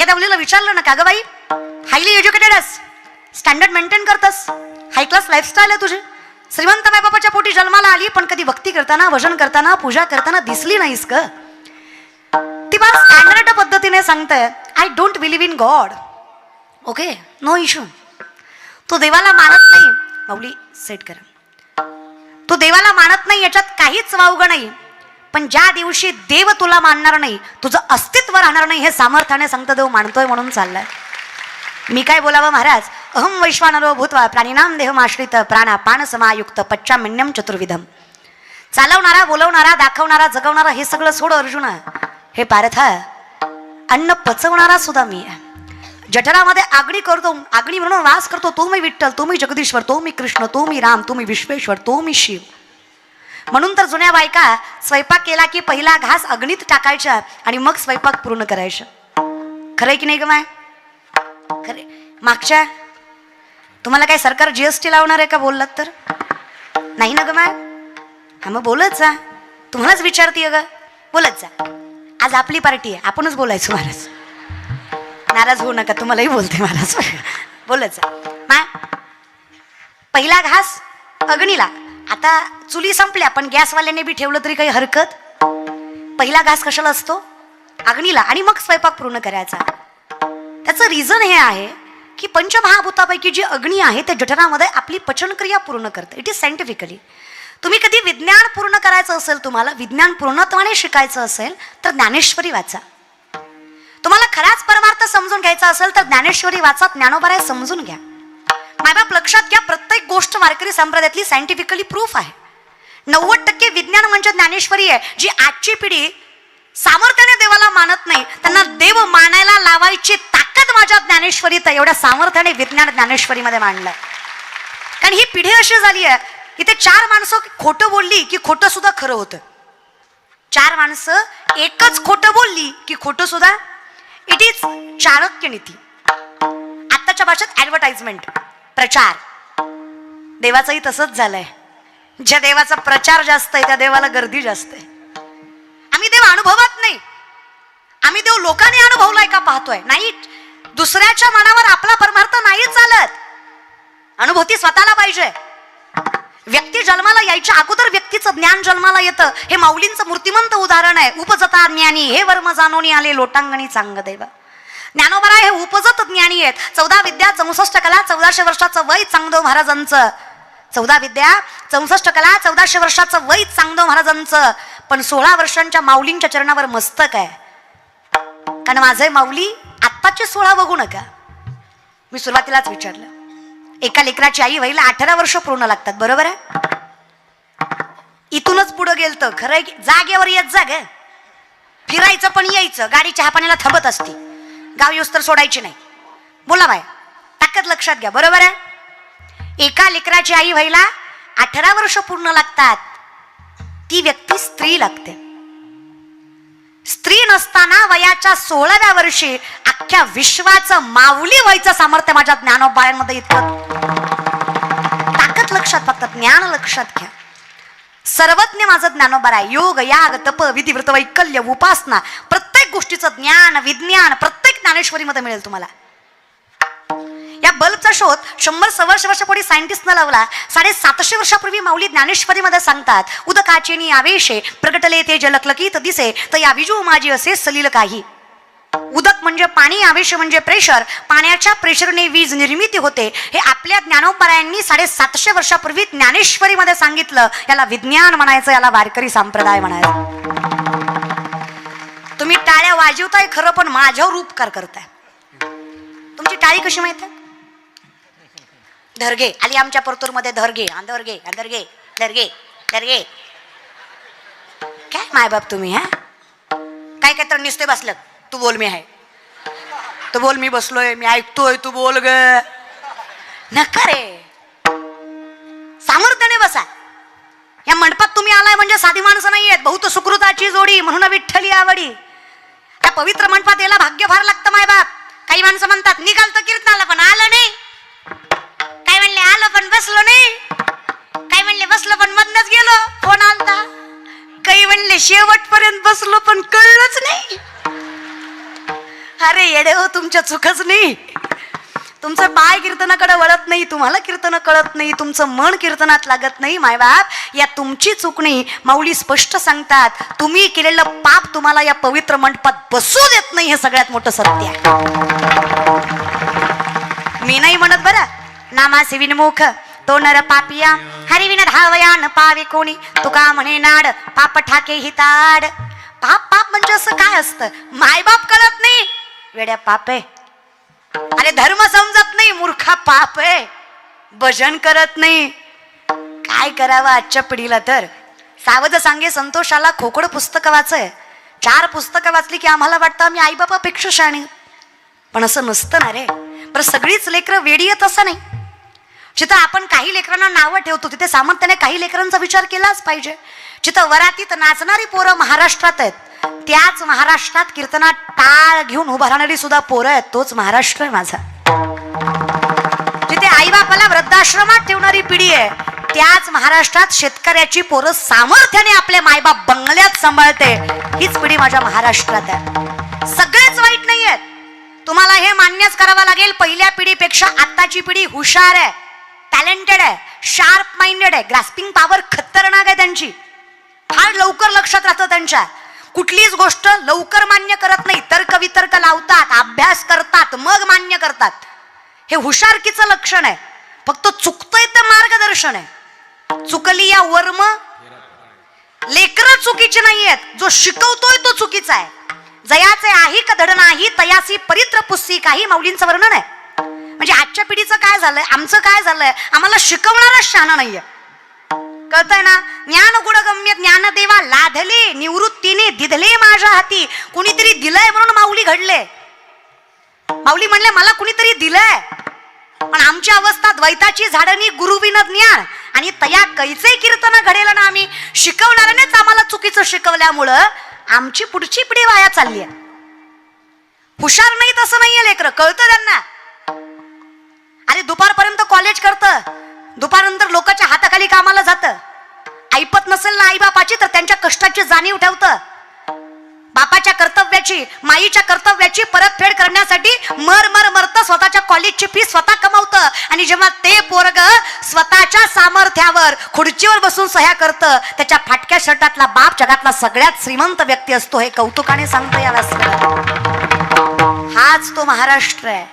एखाद्या मुलीला विचारलं ना का ग बाई, हायली एज्युकेटेड आहेस, स्टँडर्ड मेंटेन करतस, हाय क्लास लाईफस्टाईल आहे तुझी, श्रीमंत मायबापाच्या पोटी जन्माला आली पण कधी भक्ती करताना, भजन करताना, पूजा करताना दिसली नाहीस का? ती मला स्टँडर्ड पद्धतीने सांगते, I don't believe in God. Okay, no issue. तू देवाला मानत नाही, माऊली सेट करा, तू देवाला मानत नाही याच्यात काहीच वावगं नाही. पण ज्या दिवशी देव तुला मानणार नाही, तुझं अस्तित्व राहणार नाही, हे सामर्थ्याने सांगतं देव मानतोय म्हणून चाललाय. मी काय बोलावं महाराज, अहम वैश्वानरो भूत्वा प्राणिनाम देहमाश्रित प्राणापान समायुक्त पच्चामिन्यम चतुर्विधम. चालवणारा, बोलवणारा, दाखवणारा, जगवणारा हे सगळं सोड अर्जुना. हे पार्था, अन्न पचवणारा सुद्धा मी आहे. जठरामध्ये आगणी करतो, आगणी म्हणून वास करतो तो मी विठ्ठल, तो मी जगदीश्वर, तो मी कृष्ण, तो मी राम, तो मी विश्वेश्वर, तो मी शिव. म्हणून तर जुन्या बायका स्वयंपाक केला की पहिला घास अग्नीत टाकायच्या आणि मग स्वयंपाक पूर्ण करायचं. खरंय की नाही ग माय? खरे. मागच्या तुम्हाला काय सरकार जीएसटी लावणार आहे का बोललात तर? नाही ना ग माय? हा मग बोलत जा, तुम्हालाच विचारतीये ग, बोलत जा. आज आपली पार्टी आहे, आपणच बोलायचं महाराज. नाराज होऊ नका, तुम्हालाही बोलते महाराज, बोलत जा. माय पहिला घास अग्नीला. आता चुली संपल्या पण गॅसवाल्याने बी ठेवलं तरी काही हरकत. पहिला घास कशाला असतो? अग्नीला, आणि मग स्वयंपाक पूर्ण करायचा. त्याचं रिझन हे आहे की पंचमहाभूतापैकी जी अग्नी आहे त्या जठरामध्ये आपली पचनक्रिया पूर्ण करते. It is scientifically. तुम्ही कधी विज्ञान पूर्ण करायचं असेल, तुम्हाला विज्ञान पूर्णत्वाने शिकायचं असेल तर ज्ञानेश्वरी वाचा. तुम्हाला खराच परमार्थ समजून घ्यायचा असेल तर ज्ञानेश्वरी वाचा, ज्ञानोबराय समजून घ्या. मायबाप लक्षात घ्या, प्रत्येक गोष्ट वारकरी संप्रदायातली सायंटिफिकली प्रूफ आहे. 90% विज्ञान म्हणजे ज्ञानेश्वरी आहे. जी आजची पिढी सामर्थ्याने देवाला मानत नाही, त्यांना देव मानायला लावायची ताकद माझ्या ज्ञानेश्वरीत आहे. एवढ्या सामर्थ्याने विज्ञान ज्ञानेश्वरीमध्ये मांडलंय. कारण ही पिढी अशी झाली आहे, इथे 4 माणसं खोटं बोलली की खोटं सुद्धा खरं होतं. 4 माणसं एकच खोटं बोलली की खोटं सुद्धा. इट इज चाणक्य नीती. आत्ताच्या भाषेत ऍडव्हर्टाइजमेंट, प्रचार. देवाचंही तसंच झालंय. ज्या देवाचा प्रचार जास्त आहे त्या देवाला गर्दी जास्त आहे. आम्ही देव अनुभवत नाही, आम्ही देव लोकांनी अनुभवलाय का पाहतोय. नाही, दुसऱ्याच्या मनावर आपला परमार्थ नाही चालत. अनुभूती स्वतःला पाहिजे. व्यक्ती जन्माला यायच्या अगोदर व्यक्तीचं ज्ञान जन्माला येतं. हे माऊलींचं मूर्तिमंत उदाहरण आहे. उपजता ज्ञानी हे वर्म जाणोनी आले लोटांगणी चांग देव. ज्ञानोबराय हे उपजत ज्ञानी आहेत. 14 विद्या 64 कला 1400 वर्षाचं वय चांगदेव महाराजांचं. 14 विद्या 64 कला 1400 वर्षाचं वय चांगदेव महाराजांचं. पण 16 वर्षांच्या माऊलींच्या चरणावर मस्तक आहे. कारण माझे माऊली आत्ताचे 16 बघू नका. मी सुरुवातीलाच विचारलं, एका लेकराची आई व्हायला 18 वर्ष पूर्ण लागतात, बरोबर आहे? इथूनच पुढे गेलतं खरंय. जागेवर येत जा ग, फिरायचं पण यायचं. गाडी चहा पाण्याला थांबत असते, गाव येऊस तर सोडायची नाही. बोला बाय, ताकद लक्षात घ्या, बरोबर आहे? एका लेकराची आई व्हायला 18 वर्ष पूर्ण लागतात. ती व्यक्ती स्त्री लागते. स्त्री नसताना वयाच्या 16व्या वर्षी अख्ख्या विश्वाचं माऊली व्हायचं सामर्थ्य माझ्या ज्ञानोबायांमध्ये इतकं. ताकद लक्षात, फक्त ज्ञान लक्षात घ्या. सर्वज्ञ माझं ज्ञानोबा आहे. योग, याग, तप, विधी, व्रत, वैकल्य, उपासना, प्रत्येक गोष्टीचं ज्ञान विज्ञान प्रत्येक ज्ञानेश्वरीमध्ये मिळेल तुम्हाला. या बल्बचा शोध 100-125 वर्षापूर्वी सायंटिस्टनं लावला. 750 वर्षापूर्वी माऊली ज्ञानेश्वरीमध्ये सांगतात, उदकाचेनी आवेशे प्रगटले ते जलकलकीत दिसे तर या विजू माझी असे सलील काही. उदक म्हणजे पाणी, आवेश म्हणजे प्रेशर. पाण्याच्या प्रेशरने वीज निर्मिती होते. हे आपल्या ज्ञानोबरायांनी 750 वर्षापूर्वी ज्ञानेश्वरीमध्ये सांगितलं. याला विज्ञान म्हणायचं, याला वारकरी संप्रदाय म्हणायचं. तुम्ही टाळ्या वाजवताय खरं, पण माझ्यावर उपकार करताय. तुमची टाळी कशी माहिती आहे? धरगे आली आमच्या परतूरमध्ये. धरगे धरगे धरगे धरगे धरगे. काय मायबाप तुम्ही, हा काय काय तर निसते बसलं. तू बोल मी आहे, तू बोल मी बसलोय, मी ऐकतोय, तू बोल ग. नका रे, सामर्थ्याने बसा. या मंडपात तुम्ही आलाय म्हणजे साधी माणसं नाही आहेत, बहुत सुकृताची जोडी म्हणून विठ्ठली आवडी. या पवित्र मंडपात याला भाग्य फार लागतं मायबाप. काही माणसं म्हणतात निघाल तर कीर्तनाला पण आलं नाही, काय म्हणले आलं पण बसलो नाही, काय म्हणले बसलो पण मधनच गेलो, फोन आलता. काही म्हणले शेवटपर्यंत बसलो पण कळलंच नाही. अरे येडे हो, तुमच्या चुकच नाही. तुमचं पाय कीर्तनाकडे वळत नाही, तुम्हाला कीर्तन कळत नाही, तुमचं मन कीर्तनात लागत नाही. मायबाप, या तुमची चूक नाही. माऊली स्पष्ट सांगतात, तुम्ही केलेलं पाप तुम्हाला या पवित्र मंडपात बसू देत नाही. हे सगळ्यात मोठं सत्य आहे. मी नाही म्हणत बरं. नामासे विनमुख तो नर पापिया, हरिविन धावया न पावे कोणी. तुका म्हणे नाड पाप ठाके हिताड. पाप पाप म्हणजे असं काय असतं? मायबाप कळत नाही, वेड्या पाप आहे. अरे धर्म समजत नाही, मूर्खा पाप आहे. भजन करत नाही. काय करावं आजच्या पिढीला? तर सावध सांगे संतोषाला खोकड पुस्तकं वाचय. 4 पुस्तकं वाचली की आम्हाला वाटतं आम्ही आईबापापेक्षा शाणी. पण असं नसतं ना रे. पण सगळीच लेकरं वेडी आहेत असं नाही. जिथं आपण काही लेकरांना नावं ठेवतो तिथे सामर्थ्याने काही लेकरांचा विचार केलाच पाहिजे. जिथं वरातीत नाचणारी पोरं महाराष्ट्रात आहेत, त्याच महाराष्ट्रात कीर्तनात टाळ घेऊन उभा राहणारी सुद्धा पोरं आहेत. तोच महाराष्ट्र आहे माझा. जिथे आईबापाला वृद्धाश्रमात ठेवणारी पिढी आहे, त्याच महाराष्ट्रात शेतकऱ्याची पोरं सामर्थ्याने आपले मायबाप बंगल्यात सांभाळते. हीच पिढी माझ्या महाराष्ट्रात आहे. सगळेच वाईट नाही आहेत, तुम्हाला हे मान्यच करावं लागेल. पहिल्या पिढीपेक्षा आत्ताची पिढी हुशार आहे, टॅलेंटेड आहे, शार्प माइंडेड आहे. ग्रास्पिंग पॉवर खतरनाक आहे त्यांची. फार लवकर लक्षात राहतं त्यांच्या. कुठलीच गोष्ट लवकर मान्य करत नाही. तर्क वितर्क लावतात, अभ्यास करतात, मग मान्य करतात. हे हुशारकीचं लक्षण आहे. फक्त चुकतंय तर मार्गदर्शन आहे. चुकली या वर्म. लेकरं चुकीचे नाही आहेत, जो शिकवतोय तो चुकीचा आहे. जयाचे आही का धड नाही, तयासी परित्र पुस्सी काही. माऊलींचं वर्णन आहे. म्हणजे आजच्या पिढीचं काय झालंय, आमचं काय झालंय, आम्हाला शिकवणारच शहाणा नाहीये. कळतंय ना? ज्ञान गुणगम्य ज्ञानदेवा लाधले निवृत्तीने दिधले माझ्या हाती. कुणीतरी दिलंय म्हणून माऊली घडले. माऊली म्हणले मला कुणीतरी दिलंय. पण आमची अवस्था द्वैताची झाडणी गुरुविन ज्ञान आणि तया कैचे कीर्तन घडेल ना. आम्ही शिकवणाऱ्यानेच आम्हाला चुकीचं शिकवल्यामुळं आमची पुढची पिढी वाया चालली आहे. हुशार नाही तसं नाहीये लेकरं, कळतं त्यांना. अरे दुपारपर्यंत कॉलेज करतं, दुपारनंतर लोकांच्या हाताखाली कामाला जातं. ऐपत नसेल ना आईबापाची तर त्यांच्या कष्टाची जाणीव ठेवतं. बापाच्या कर्तव्याची, माईच्या कर्तव्याची परतफेड करण्यासाठी मरतं. स्वतःच्या कॉलेजची फी स्वतः कमावतं. आणि जेव्हा ते पोरग स्वतःच्या सामर्थ्यावर खुर्चीवर बसून सह्या करतं, त्याच्या फाटक्या शर्टातला बाप जगातला सगळ्यात श्रीमंत व्यक्ती असतो. हे कौतुकाने सांगतो या व्यासपीठावर. हाच तो महाराष्ट्र आहे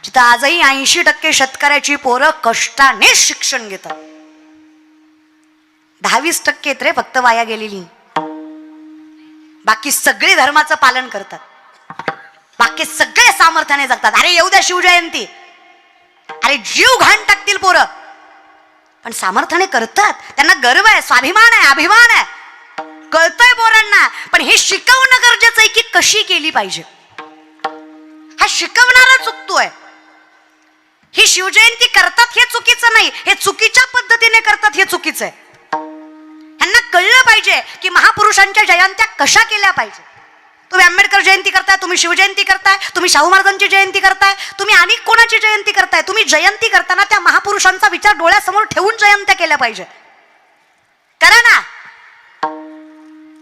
जिथं आजही 80% शेतकऱ्याची पोरं कष्टाने शिक्षण घेतात. 10-20% रे फक्त वाया गेलेली. बाकी सगळे धर्माचं पालन करतात, बाकी सगळे सामर्थ्याने जगतात. अरे येऊ द्या शिवजयंती, अरे जीव घाण टाकतील पोरं, पण सामर्थ्याने करतात. त्यांना गर्व आहे, स्वाभिमान आहे, अभिमान आहे. कळतंय पोरांना. पण हे शिकवणं गरजेचं आहे की कशी केली पाहिजे. हा शिकवणारा चुकतोय. ही शिवजयंती करतात हे चुकीचं नाही, हे चुकीच्या पद्धतीने करतात हे चुकीचं आहे. यांना कळलं पाहिजे की महापुरुषांच्या जयंत्या कशा केल्या पाहिजे. तुम्ही आंबेडकर जयंती करताय, तुम्ही शिवजयंती करताय, तुम्ही शाहू महाराजांची जयंती करताय, तुम्ही अनेक कोणाची जयंती करताय. तुम्ही जयंती करताना त्या महापुरुषांचा विचार डोळ्यासमोर ठेवून जयंत्या केल्या पाहिजे. करा ना.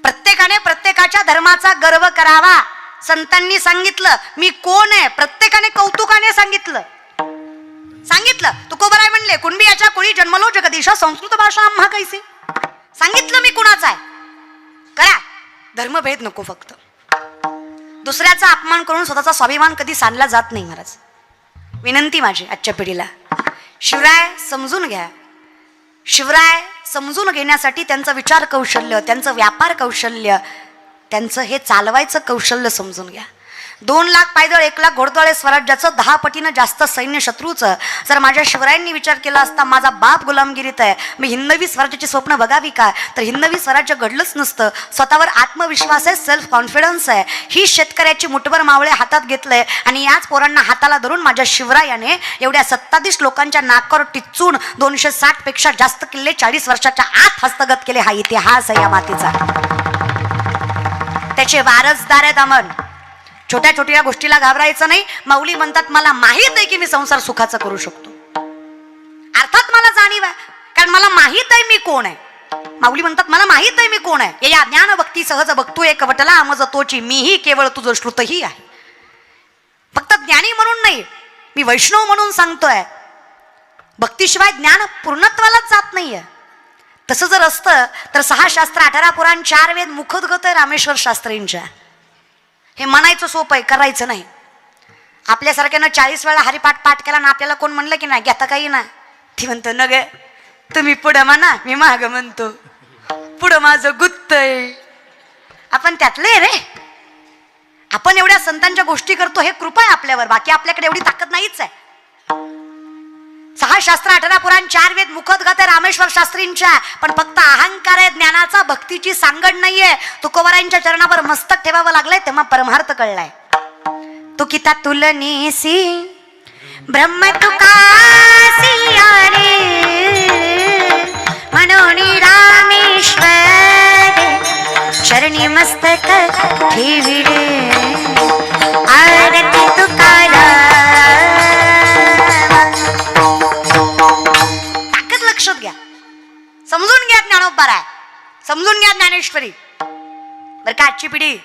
प्रत्येकाने प्रत्येकाच्या धर्माचा गर्व करावा. संतांनी सांगितलं मी कोण आहे, प्रत्येकाने कौतुकाने सांगितलं. तुकोबराय म्हणले कुणबी याच्या कोळी जन्मलो जगदीशा संस्कृत भाषा आम्हा कैसी. सांगितलं मी कुणाचा आहे. करा. धर्मभेद नको. फक्त दुसऱ्याचा अपमान करून स्वतःचा स्वाभिमान कधी सांडला जात नाही. महाराज विनंती माझी आजच्या पिढीला, शिवराय समजून घ्या. शिवराय समजून घेण्यासाठी त्यांचं विचार कौशल्य, त्यांचं व्यापार कौशल्य, त्यांचं हे चालवायचं कौशल्य समजून घ्या. 2 लाख पायदळ 1 लाख घोडदळे स्वराज्याचं 10 पटीनं जास्त सैन्य शत्रूचं. जर माझ्या शिवरायांनी विचार केला असता माझा बाप गुलामगिरीत आहे, मी हिंदवी स्वराज्याची स्वप्न बघावी का, तर हिंदवी स्वराज्य घडलंच नसतं. स्वतःवर आत्मविश्वास आहे, सेल्फ कॉन्फिडन्स आहे. ही शेतकऱ्याची मुठभर मावळे हातात घेतलंय आणि याच पोरांना हाताला धरून माझ्या शिवरायाने एवढ्या 27 लोकांच्या नाकावर टिचून 260 पेक्षा जास्त किल्ले 40 वर्षाच्या आत हस्तगत केले. हा इतिहास आहे या मातीचा. त्याचे वारसदार आहेत अमन. छोट्या छोट्या गोष्टीला घाबरायचं नाही. माऊली म्हणतात मला माहित आहे की मी संसार सुखाचा करू शकतो. अर्थात मला जाणीव आहे, कारण मला माहित आहे मी कोण आहे. माऊली म्हणतात मला माहित आहे मी कोण आहे. या ज्ञान भक्ती सहज बघतोय कवटला मज तोची मीही केवळ तुझं श्रुतही आहे. ज्ञानी म्हणून नाही, मी वैष्णव म्हणून सांगतोय. भक्तीशिवाय ज्ञान पूर्णत्वालाच जात नाहीये. तसं जर असतं तर 6 शास्त्र, 18 पुराण, 4 वेद मुखोद्गत आहे रामेश्वर शास्त्रींच्या. हे म्हणायचं सोपं आहे, करायचं नाही. आपल्यासारख्यानं 40 वेळा हरिपाठ पाठ केला ना, आपल्याला कोण म्हणलं की नाही घेता काही ना, ती म्हणतो न गे तुम्ही पुढं म्हणा, मी माग म्हणतो, पुढं माझं गुत्तय. आपण त्यातले रे. आपण एवढ्या संतांच्या गोष्टी करतो, हे कृपा आहे आपल्यावर. बाकी आपल्याकडे एवढी ताकद नाहीच आहे. 6 शास्त्र, 18 पुराण, 4 वेद मुखोद्गत आहे रामेश्वर शास्त्रींच्या. पण फक्त अहंकार आहे ज्ञानाचा, भक्तीची सांगड नाहीये. तुकोबारायांच्या चरणावर मस्तक ठेवावं लागलंय तेव्हा परमार्थ कळलाय. तू किता तुलनीसी ब्रह्म तुकासी आरे, म्हणून रामेश्वर चरणी मस्तक ठेविले, आरती तुकाराम. ताकद लक्षात घ्या, समजून घ्या ज्ञानोबा आहे, समजून घ्या ज्ञानेश्वरी. बरं का आजची पिढी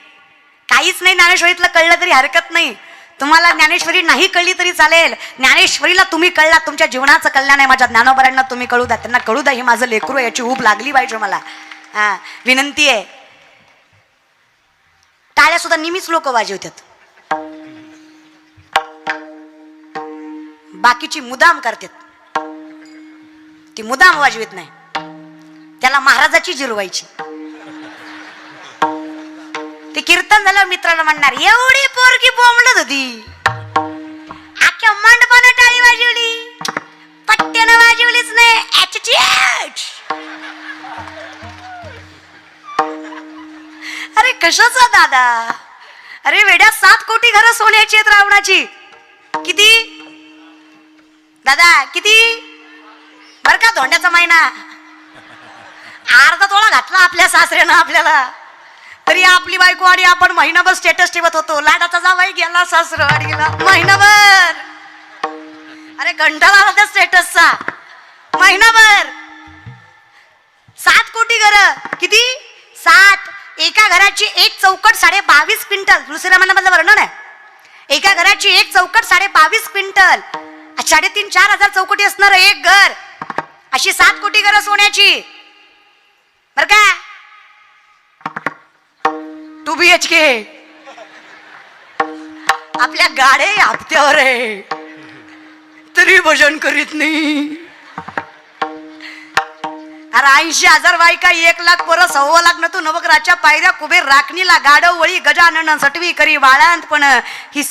काहीच नाही ज्ञानेश्वरीतलं कळलं तरी हरकत नाही. तुम्हाला ज्ञानेश्वरी नाही कळली तरी चालेल. ज्ञानेश्वरीला तुम्ही कळला, तुमच्या जीवनाचं कल्याण आहे. माझ्या ज्ञानोबारांना तुम्ही कळू द्या, त्यांना कळू द्या हे माझं लेकरू आहे, याची ऊब लागली पाहिजे मला. विनंती आहे. टाळ्या सुद्धा नेहमीच लोक वाजवतात, बाकीची मुदाम करतात, ती मुदाम वाजवीत नाही. त्याला महाराजाची जिरवायची. ते कीर्तन झालं, मित्राला म्हणणार एवढी पोरगी बोंबलत होती, आख्या मंडपानं टाळी वाजवली, पट्ट्यानं वाजवलीच नाही. अरे कशाचा दादा? अरे वेड्या, 7 कोटी घरं सोन्याची आहेत रावणाची. किती दादा, किती? बर का धोंड्याचा महिना अर्धा तोळा घातला आपल्या सासऱ्यानं आपल्याला, तरी आपली बायको आणि आपण महिनाभर स्टेटस ठेवत होतो. लाडाचा जावाई गेला सासरवाडीला महिनाभर. अरे कंटाळा आला त्या स्टेटसचा. महिनाभर 7 कोटी घरं. किती? 7. एका घराची एक चौकट 22.5 क्विंटल. तुळशीरामांमधलं वर्णन आहे. एका घराची एक चौकट 22.5 क्विंटल. 3,500-4,000 हजार चौकटी असणार एक घर. अशी 7 कोटी घरं सोन्याची. बर का? 2 BHK. आपल्या गाडे हप्त्यावर आहे तरी भजन करीत नाही. अरे 80,000 बायका, 1,00,000 पोरं, 1,25,000 न तू नवग्रहाच्या पायऱ्या, कुबेर राखणीला, गाडव वळी, गजानन सटवी करी वाळांत. पण ही